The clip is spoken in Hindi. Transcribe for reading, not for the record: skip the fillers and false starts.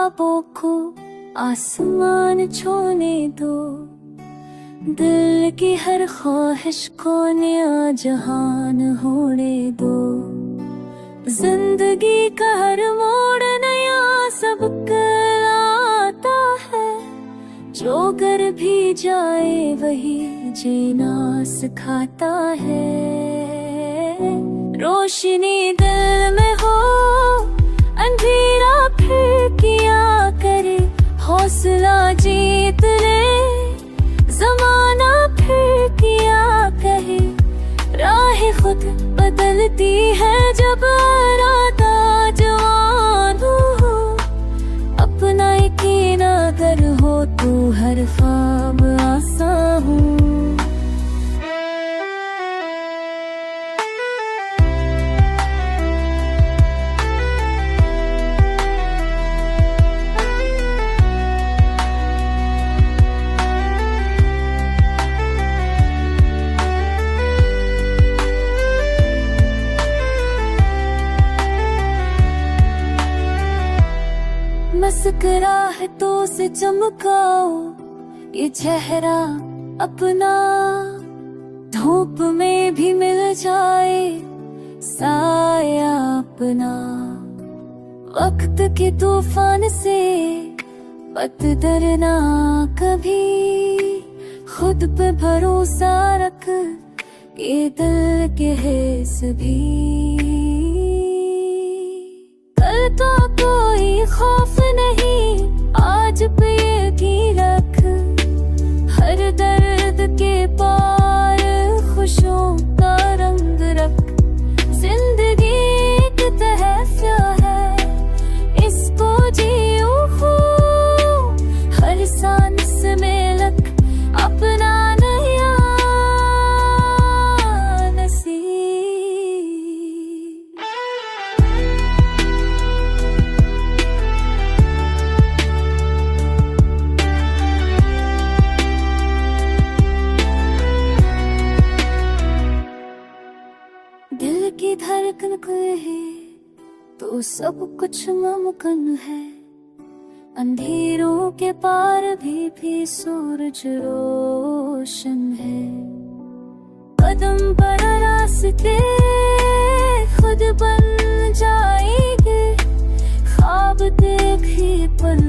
ख्वाबों को आसमान छूने दो, दिल की हर ख्वाहिश को नया जहान होने दो। जिंदगी का हर मोड़ नया सबक आता है, जो कर भी जाए वही जीना सिखाता है। रोशनी दिल में हो, अंधेरा फिर किया करे, हौसला जीत ले, जमाना फिर किया कहे। राह खुद बदलती है जब इरादा जवान हो, अपना यकीन अगर हो तो हर ख्वाब आसान हो। मुस्कुराए तो से चमकाओ ये चेहरा अपना, धूप में भी मिल जाए साया अपना। वक्त के तूफान से मत डरना कभी, खुद पे भरोसा रख, ये दिल के है सभी। कल तो कोई खौफ नहीं, आज पे यकीन रख, हर दर्द के पार खुशियों का रंग रख। जिंदगी एक तहफ़ा है, इसको जियो खूब, हर सांस में लग अपना नया नसीब। दिल की धड़कन कहे तो सब कुछ मुमकिन है, अंधेरों के पार भी सूरज रोशन है। कदम पर रास्ते खुद बन जाएंगे, ख्वाब देखे पल